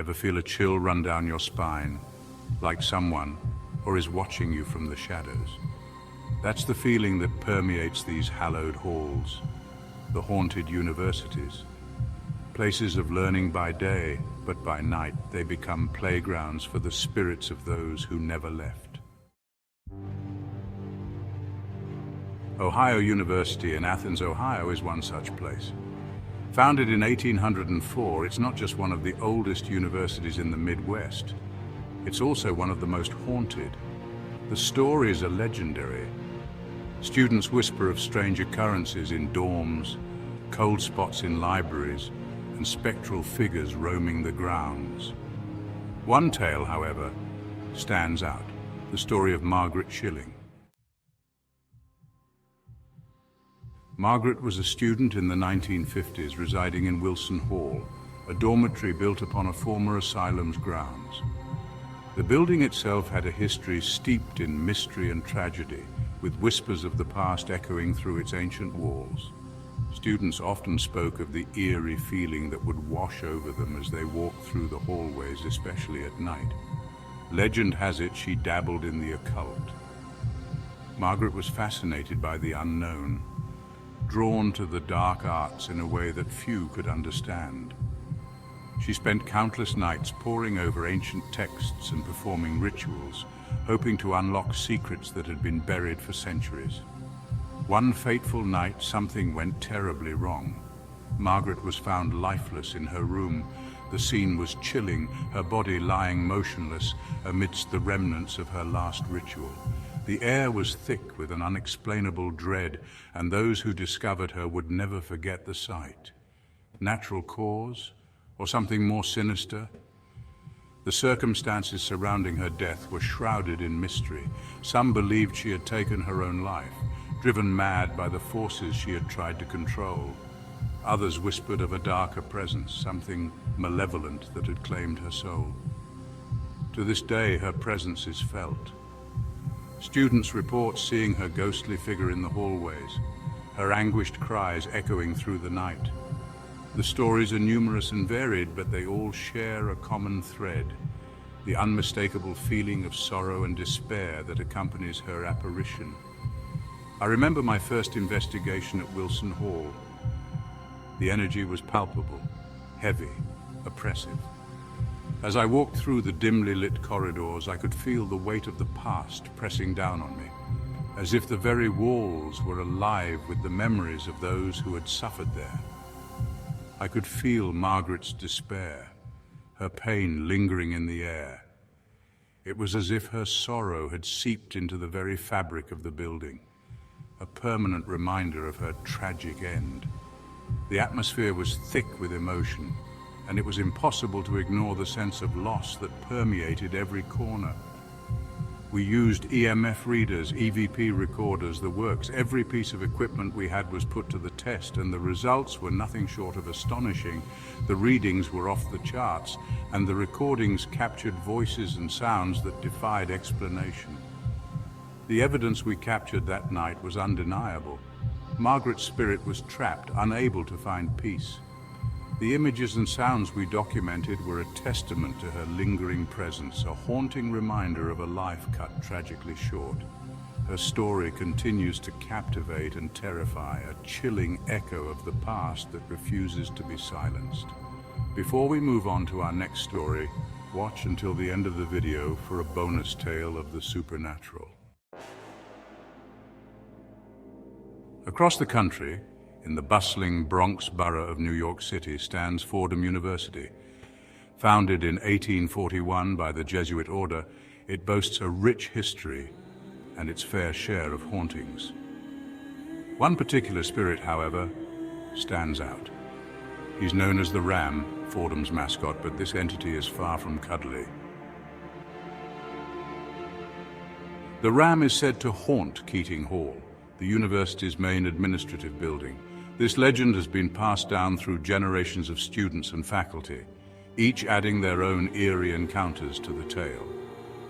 Ever feel a chill run down your spine, like someone or is watching you from the shadows? That's the feeling that permeates these hallowed halls, the haunted universities. Places of learning by day, but by night they become playgrounds for the spirits of those who never left. Ohio University in Athens, Ohio is one such place. Founded in 1804, it's not just one of the oldest universities in the Midwest. It's also one of the most haunted. The stories are legendary. Students whisper of strange occurrences in dorms, cold spots in libraries, and spectral figures roaming the grounds. One tale, however, stands out, the story of Margaret Schilling. Margaret was a student in the 1950s residing in Wilson Hall, a dormitory built upon a former asylum's grounds. The building itself had a history steeped in mystery and tragedy, with whispers of the past echoing through its ancient walls. Students often spoke of the eerie feeling that would wash over them as they walked through the hallways, especially at night. Legend has it she dabbled in the occult. Margaret was fascinated by the unknown, drawn to the dark arts in a way that few could understand. She spent countless nights poring over ancient texts and performing rituals, hoping to unlock secrets that had been buried for centuries. One fateful night, something went terribly wrong. Margaret was found lifeless in her room. The scene was chilling, her body lying motionless amidst the remnants of her last ritual. The air was thick with an unexplainable dread, and those who discovered her would never forget the sight. Natural cause, or something more sinister? The circumstances surrounding her death were shrouded in mystery. Some believed she had taken her own life, driven mad by the forces she had tried to control. Others whispered of a darker presence, something malevolent that had claimed her soul. To this day, her presence is felt. Students report seeing her ghostly figure in the hallways, her anguished cries echoing through the night. The stories are numerous and varied, but they all share a common thread, the unmistakable feeling of sorrow and despair that accompanies her apparition. I remember my first investigation at Wilson Hall. The energy was palpable, heavy, oppressive. As I walked through the dimly lit corridors, I could feel the weight of the past pressing down on me, as if the very walls were alive with the memories of those who had suffered there. I could feel Margaret's despair, her pain lingering in the air. It was as if her sorrow had seeped into the very fabric of the building, a permanent reminder of her tragic end. The atmosphere was thick with emotion, and it was impossible to ignore the sense of loss that permeated every corner. We used EMF readers, EVP recorders, the works. Every piece of equipment we had was put to the test, and the results were nothing short of astonishing. The readings were off the charts, and the recordings captured voices and sounds that defied explanation. The evidence we captured that night was undeniable. Margaret's spirit was trapped, unable to find peace. The images and sounds we documented were a testament to her lingering presence, a haunting reminder of a life cut tragically short. Her story continues to captivate and terrify, a chilling echo of the past that refuses to be silenced. Before we move on to our next story, watch until the end of the video for a bonus tale of the supernatural. Across the country, in the bustling Bronx borough of New York City, stands Fordham University. Founded in 1841 by the Jesuit order, it boasts a rich history and its fair share of hauntings. One particular spirit, however, stands out. He's known as the Ram, Fordham's mascot, but this entity is far from cuddly. The Ram is said to haunt Keating Hall, the university's main administrative building. This legend has been passed down through generations of students and faculty, each adding their own eerie encounters to the tale.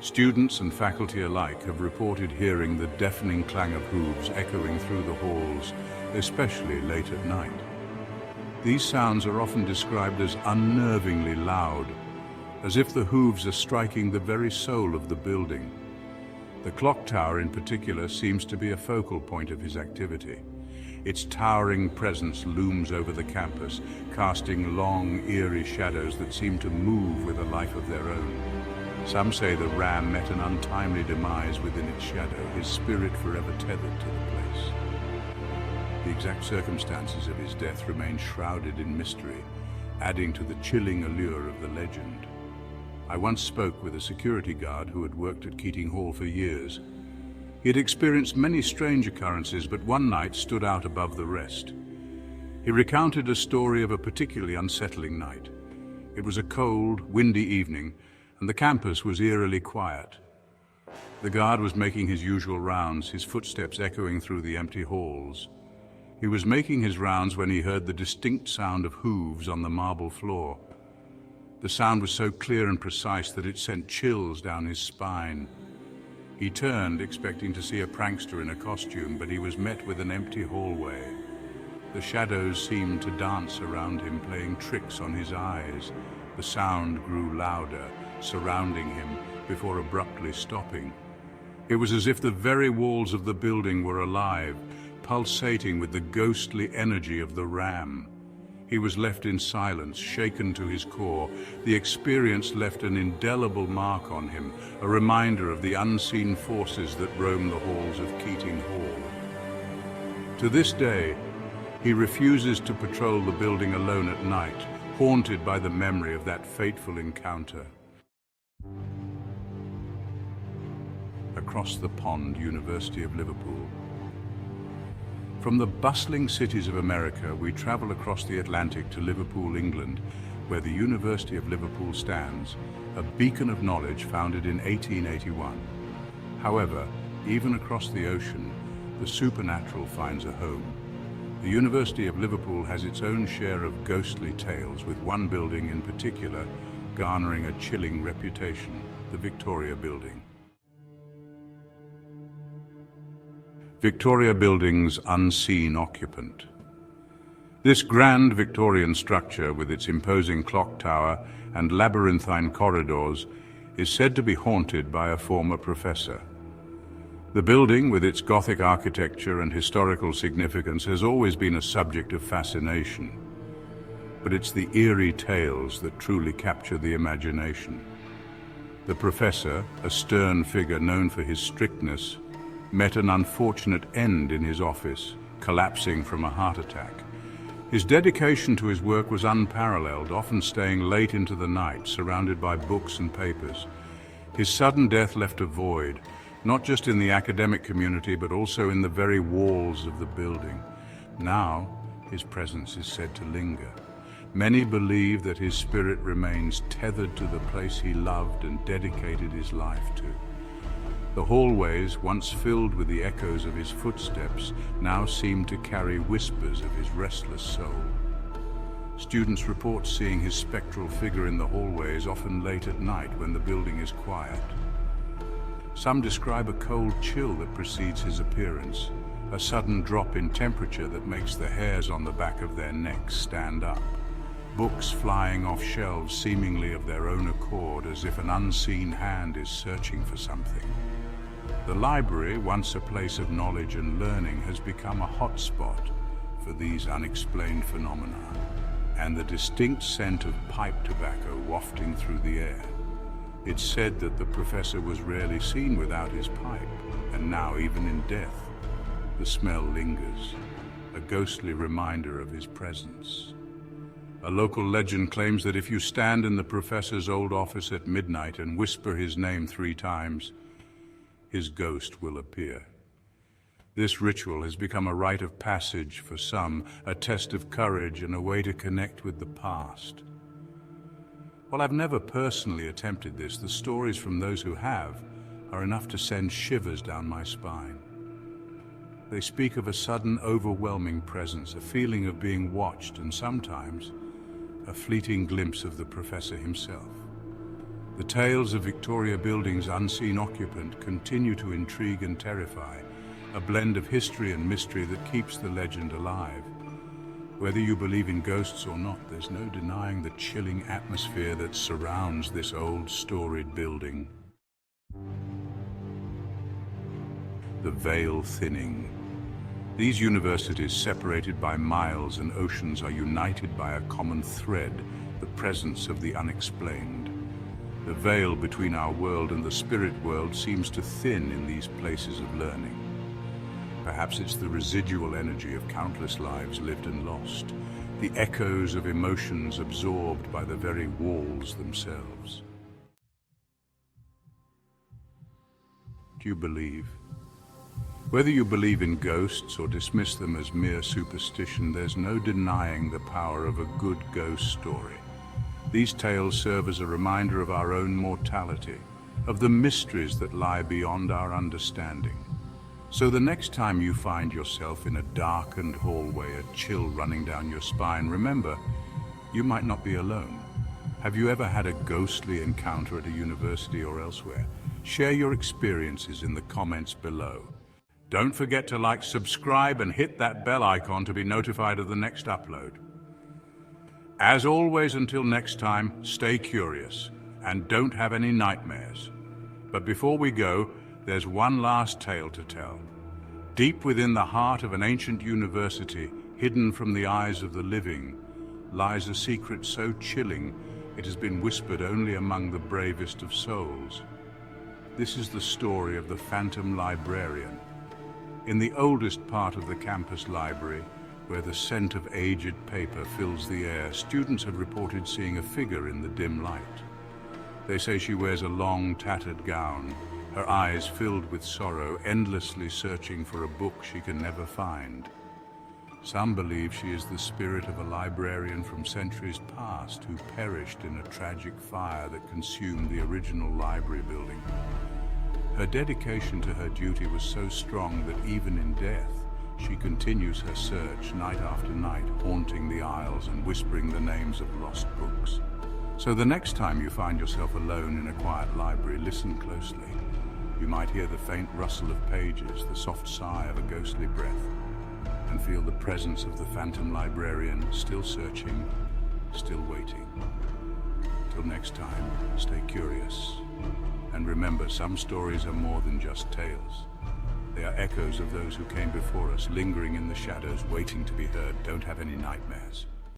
Students and faculty alike have reported hearing the deafening clang of hooves echoing through the halls, especially late at night. These sounds are often described as unnervingly loud, as if the hooves are striking the very soul of the building. The clock tower in particular seems to be a focal point of his activity. Its towering presence looms over the campus, casting long, eerie shadows that seem to move with a life of their own. Some say the ram met an untimely demise within its shadow, his spirit forever tethered to the place. The exact circumstances of his death remain shrouded in mystery, adding to the chilling allure of the legend. I once spoke with a security guard who had worked at Keating Hall for years. He had experienced many strange occurrences, but one night stood out above the rest. He recounted a story of a particularly unsettling night. It was a cold, windy evening, and the campus was eerily quiet. The guard was making his usual rounds, his footsteps echoing through the empty halls. He was making his rounds when he heard the distinct sound of hooves on the marble floor. The sound was so clear and precise that it sent chills down his spine. He turned, expecting to see a prankster in a costume, but he was met with an empty hallway. The shadows seemed to dance around him, playing tricks on his eyes. The sound grew louder, surrounding him, before abruptly stopping. It was as if the very walls of the building were alive, pulsating with the ghostly energy of the ram. He was left in silence, shaken to his core. The experience left an indelible mark on him, a reminder of the unseen forces that roam the halls of Keating Hall. To this day, he refuses to patrol the building alone at night, haunted by the memory of that fateful encounter. Across the pond, University of Liverpool. From the bustling cities of America, we travel across the Atlantic to Liverpool, England, where the University of Liverpool stands, a beacon of knowledge founded in 1881. However, even across the ocean, the supernatural finds a home. The University of Liverpool has its own share of ghostly tales, with one building in particular garnering a chilling reputation, the Victoria Building. Victoria Building's unseen occupant. This grand Victorian structure, with its imposing clock tower and labyrinthine corridors, is said to be haunted by a former professor. The building, with its Gothic architecture and historical significance, has always been a subject of fascination. But it's the eerie tales that truly capture the imagination. The professor, a stern figure known for his strictness, met an unfortunate end in his office, collapsing from a heart attack. His dedication to his work was unparalleled, often staying late into the night, surrounded by books and papers. His sudden death left a void, not just in the academic community, but also in the very walls of the building. Now, his presence is said to linger. Many believe that his spirit remains tethered to the place he loved and dedicated his life to. The hallways, once filled with the echoes of his footsteps, now seem to carry whispers of his restless soul. Students report seeing his spectral figure in the hallways, often late at night when the building is quiet. Some describe a cold chill that precedes his appearance, a sudden drop in temperature that makes the hairs on the back of their necks stand up. Books flying off shelves seemingly of their own accord, as if an unseen hand is searching for something. The library, once a place of knowledge and learning, has become a hotspot for these unexplained phenomena, and the distinct scent of pipe tobacco wafting through the air. It's said that the professor was rarely seen without his pipe, and now, even in death, the smell lingers, a ghostly reminder of his presence. A local legend claims that if you stand in the professor's old office at midnight and whisper his name 3 times, his ghost will appear. This ritual has become a rite of passage for some, a test of courage and a way to connect with the past. While I've never personally attempted this, the stories from those who have are enough to send shivers down my spine. They speak of a sudden, overwhelming presence, a feeling of being watched, and sometimes a fleeting glimpse of the professor himself. The tales of Victoria Building's unseen occupant continue to intrigue and terrify, a blend of history and mystery that keeps the legend alive. Whether you believe in ghosts or not, there's no denying the chilling atmosphere that surrounds this old storied building. The veil thinning. These universities, separated by miles and oceans, are united by a common thread, the presence of the unexplained. The veil between our world and the spirit world seems to thin in these places of learning. Perhaps it's the residual energy of countless lives lived and lost, the echoes of emotions absorbed by the very walls themselves. Do you believe? Whether you believe in ghosts or dismiss them as mere superstition, there's no denying the power of a good ghost story. These tales serve as a reminder of our own mortality, of the mysteries that lie beyond our understanding. So the next time you find yourself in a darkened hallway, a chill running down your spine, remember, you might not be alone. Have you ever had a ghostly encounter at a university or elsewhere? Share your experiences in the comments below. Don't forget to like, subscribe, and hit that bell icon to be notified of the next upload. As always, until next time, stay curious and don't have any nightmares. But before we go, there's one last tale to tell. Deep within the heart of an ancient university, hidden from the eyes of the living, lies a secret so chilling it has been whispered only among the bravest of souls. This is the story of the Phantom Librarian. In the oldest part of the campus library, where the scent of aged paper fills the air, students have reported seeing a figure in the dim light. They say she wears a long, tattered gown, her eyes filled with sorrow, endlessly searching for a book she can never find. Some believe she is the spirit of a librarian from centuries past who perished in a tragic fire that consumed the original library building. Her dedication to her duty was so strong that even in death, she continues her search night after night, haunting the aisles and whispering the names of lost books. So the next time you find yourself alone in a quiet library, listen closely. You might hear the faint rustle of pages, the soft sigh of a ghostly breath, and feel the presence of the Phantom Librarian, still searching, still waiting. Till next time, stay curious. And remember, some stories are more than just tales. They are echoes of those who came before us, lingering in the shadows, waiting to be heard. Don't have any nightmares.